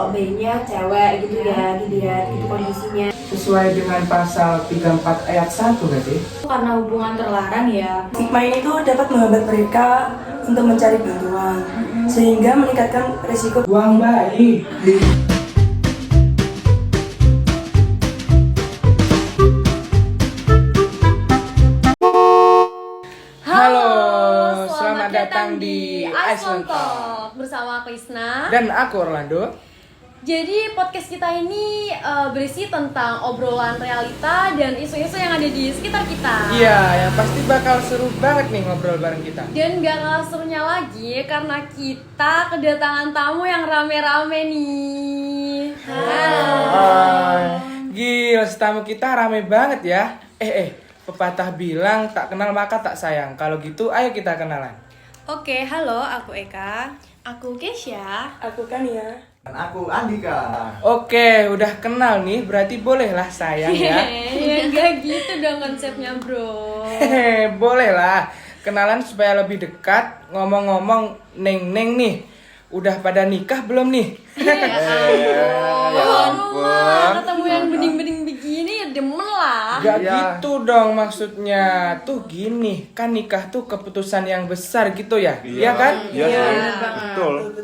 kalau bayinya cewek gitu ya, dilihat gitu kondisinya. Sesuai dengan pasal 34 ayat 1 nggak sih? Karena hubungan terlarang ya. Stigma ini tuh dapat menghambat mereka untuk mencari bantuan, sehingga meningkatkan risiko Buang bayi. Halo, selamat datang di Iceland Talk bersama aku Isna. dan aku Orlando. Jadi podcast kita ini berisi tentang obrolan realita dan isu-isu yang ada di sekitar kita. Iya, yang pasti bakal seru banget nih ngobrol bareng kita. Dan gak kalah serunya lagi karena kita kedatangan tamu yang rame-rame nih. Gila, tamu kita rame banget ya. Pepatah bilang tak kenal maka tak sayang. Kalau gitu, ayo kita kenalan. Oke, halo, aku Eka. Aku Kesha. aku kan ya. Dan aku Andika. Oke, udah kenal nih, berarti bolehlah sayang ya. Ya gak gitu dong konsepnya bro. Hehe, boleh lah. Kenalan supaya lebih dekat. Ngomong-ngomong, Neng nih, udah pada nikah belum nih? Wah, ketemu yang bening-bening begini ya demen lah. Gak Iya. gitu dong maksudnya. Tuh gini, kan nikah tuh keputusan yang besar gitu ya. Iya kan? Iya, betul.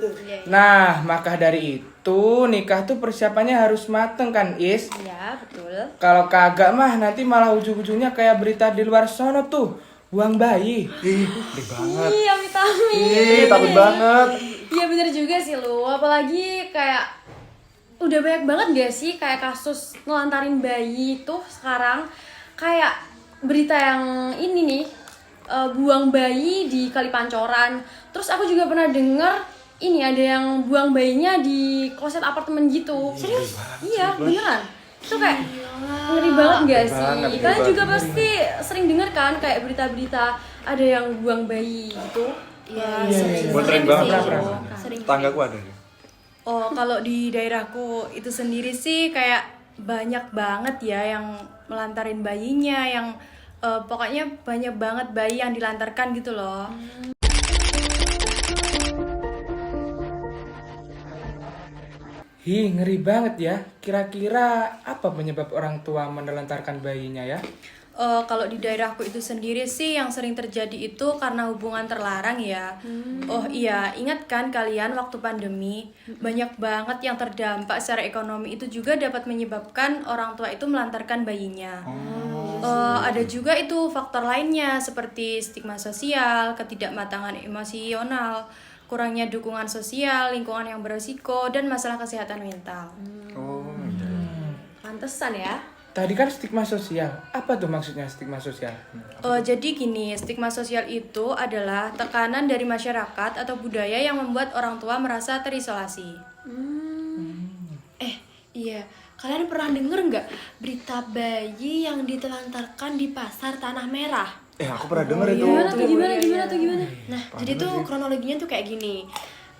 Nah, maka dari itu nikah tuh persiapannya harus mateng kan, Is? Ya betul. Kalau kagak mah nanti malah ujung-ujungnya kayak berita di luar sono tuh, buang bayi. Gede banget. Iya, vitamin. Takut banget. Iya bener juga sih lu, apalagi kayak udah banyak banget gak sih kayak kasus nelantarin bayi itu sekarang. Kayak berita yang ini nih, buang bayi di Kali Pancoran. Terus aku juga pernah denger ini ada yang buang bayinya di kloset apartemen gitu. Serius? Iya beneran. Itu kayak ngeri banget gak sih? Ngeri Kalian banget, juga pasti sering denger kan kayak berita-berita ada yang buang bayi gitu. Iya, Gue sering banget. Sering. Tanggaku ada. Oh, kalau di daerahku itu sendiri sih kayak banyak banget ya yang melantarin bayinya, yang pokoknya banyak banget bayi yang dilantarkan gitu loh. Hi, ngeri banget ya. Kira-kira apa penyebab orang tua menelantarkan bayinya ya? Kalau di daerahku itu sendiri sih yang sering terjadi itu karena hubungan terlarang ya. Oh iya, ingat kan kalian waktu pandemi banyak banget yang terdampak secara ekonomi, itu juga dapat menyebabkan orang tua itu melantarkan bayinya. Ada juga itu faktor lainnya seperti stigma sosial, ketidakmatangan emosional, kurangnya dukungan sosial, lingkungan yang beresiko, dan masalah kesehatan mental. Oh, Pantesan ya. Tadi kan stigma sosial. Apa tuh maksudnya stigma sosial? Jadi gini, stigma sosial itu adalah tekanan dari masyarakat atau budaya yang membuat orang tua merasa terisolasi. Iya, kalian pernah denger nggak berita bayi yang ditelantarkan di pasar Tanah Merah? aku pernah denger itu. Gimana tuh? Nah, jadi tuh kronologinya tuh kayak gini.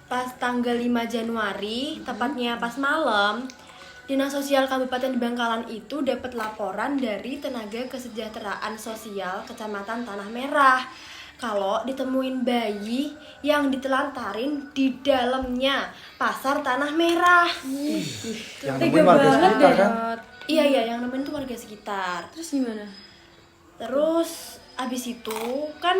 Pas tanggal 5 Januari, tepatnya pas malam, Dinas Sosial Kabupaten Bangkalan itu dapat laporan dari Tenaga Kesejahteraan Sosial Kecamatan Tanah Merah kalau ditemuin bayi yang ditelantarin di dalamnya pasar Tanah Merah. Yang nemuin warga sekitar kan? Iya, yang nemuin tuh warga sekitar. Terus gimana? Terus abis itu kan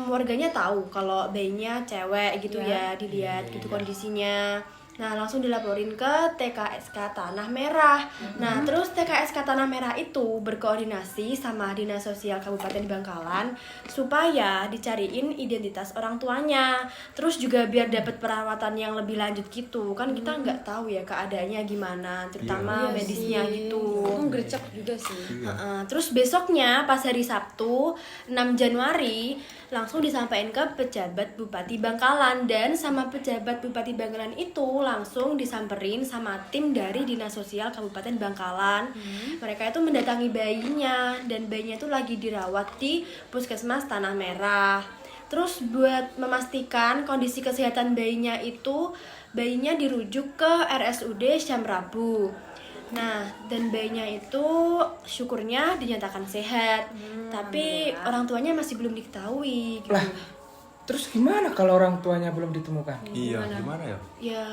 warganya tahu kalau bayinya cewek gitu ya, dilihat gitu kondisinya. Nah, langsung dilaporin ke TKSK Tanah Merah. Nah, terus TKSK Tanah Merah itu berkoordinasi sama Dinas Sosial Kabupaten Bangkalan supaya dicariin identitas orang tuanya. Terus juga biar dapat perawatan yang lebih lanjut gitu. Kan kita nggak tahu ya keadaannya gimana, terutama medisnya gitu. Itu gercep juga sih. Terus besoknya pas hari Sabtu 6 Januari langsung disampaikan ke pejabat Bupati Bangkalan, dan sama pejabat Bupati Bangkalan itu langsung disamperin sama tim dari Dinas Sosial Kabupaten Bangkalan. Mereka itu mendatangi bayinya, dan bayinya itu lagi dirawat di Puskesmas Tanah Merah. Terus buat memastikan kondisi kesehatan bayinya itu, bayinya dirujuk ke RSUD Syam Rabu. Nah, dan bayinya itu syukurnya dinyatakan sehat, tapi orang tuanya masih belum diketahui gitu. Lah, terus gimana kalau orang tuanya belum ditemukan? Iya, gimana ya? Ya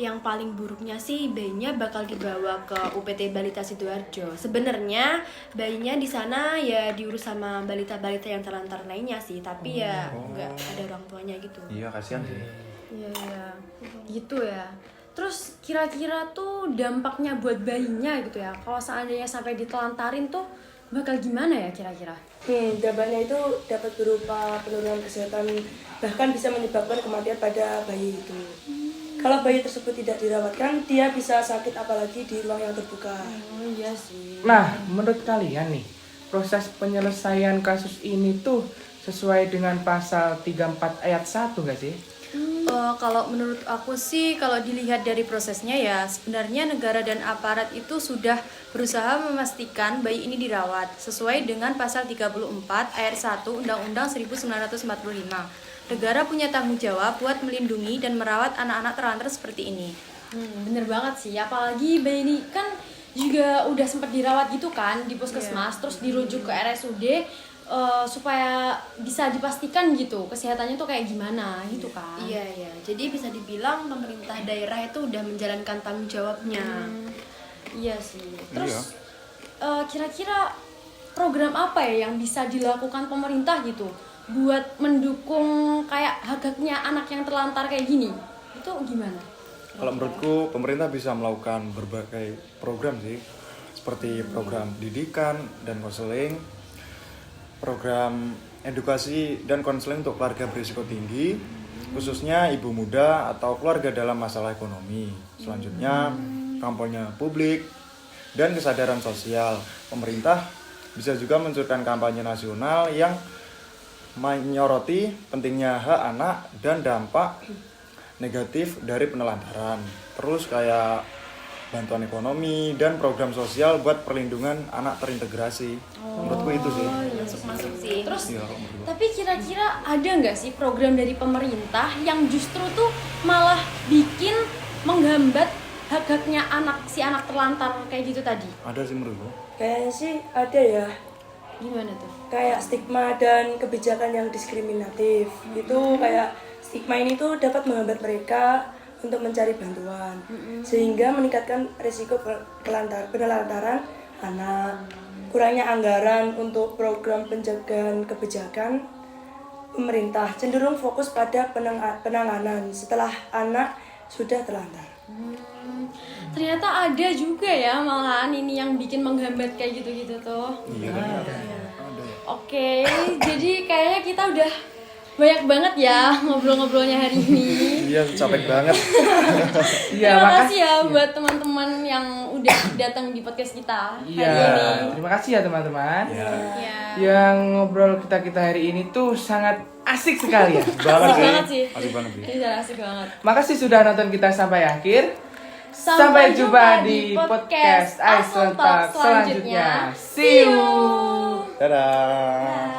yang paling buruknya sih bayinya bakal dibawa ke UPT Balita Sidoarjo. Sebenarnya bayinya di sana ya diurus sama balita-balita yang terlantar lainnya sih, tapi ya nggak ada orang tuanya gitu. Iya, kasihan sih. Iya, gitu ya. Terus kira-kira tuh dampaknya buat bayinya gitu ya, kalau seandainya sampai ditelantarin tuh bakal gimana ya kira-kira? Dampaknya itu dapat berupa penurunan kesehatan, bahkan bisa menyebabkan kematian pada bayi itu. Kalau bayi tersebut tidak dirawatkan, dia bisa sakit apalagi di ruang yang terbuka. Oh iya sih. Nah, menurut kalian nih, proses penyelesaian kasus ini tuh sesuai dengan pasal 34 ayat 1 nggak sih? Kalau menurut aku sih, kalau dilihat dari prosesnya ya, sebenarnya negara dan aparat itu sudah berusaha memastikan bayi ini dirawat sesuai dengan pasal 34 ayat 1 Undang-Undang 1945. Negara punya tanggung jawab buat melindungi dan merawat anak-anak terlantar seperti ini. Bener banget sih, apalagi bayi ini kan juga udah sempat dirawat gitu kan di puskesmas, terus dirujuk ke RSUD supaya bisa dipastikan gitu kesehatannya tuh kayak gimana gitu kan. Iya. Jadi bisa dibilang pemerintah daerah itu udah menjalankan tanggung jawabnya. Iya sih. Terus kira-kira program apa ya yang bisa dilakukan pemerintah gitu buat mendukung kayak hak-haknya anak yang terlantar kayak gini? Itu gimana? Kalau menurutku pemerintah bisa melakukan berbagai program sih, seperti program didikan dan konseling, program edukasi dan konseling untuk keluarga berisiko tinggi, khususnya ibu muda atau keluarga dalam masalah ekonomi. Selanjutnya, kampanye publik dan kesadaran sosial. Pemerintah bisa juga meluncurkan kampanye nasional yang menyoroti pentingnya hak anak dan dampak negatif dari penelantaran. Terus kayak bantuan ekonomi dan program sosial buat perlindungan anak terintegrasi. Menurutku itu sih. Masuk sih. Terus Iya, kalau menurutku. tapi kira-kira ada nggak sih program dari pemerintah yang justru tuh malah bikin menghambat hak-haknya si anak terlantar kayak gitu tadi? Ada sih menurutku. Kayaknya sih ada ya, Gimana tuh? kayak stigma dan kebijakan yang diskriminatif. Itu kayak stigma ini tuh dapat menghambat mereka untuk mencari bantuan, sehingga meningkatkan risiko penelantaran anak. Kurangnya anggaran untuk program pencegahan kebijakan pemerintah cenderung fokus pada penanganan setelah anak sudah terlantar. Ternyata ada juga ya malahan ini yang bikin menghambat kayak gitu-gitu tuh. Iya kan? Ada. Oke, jadi kayaknya kita udah banyak banget ya ngobrol-ngobrolnya hari ini. Iya, capek banget. Iya, Terima kasih makasih. ya buat teman-teman yang udah datang di podcast kita hari Iya, ini. terima kasih ya teman-teman. Ya. Yang ngobrol kita hari ini tuh sangat asik sekali ya. Banget banget sih. Asik banget sih. Ini asik banget. Makasih sudah nonton kita sampai akhir. Sampai jumpa di podcast Iceland Talk selanjutnya. See you. Dadah.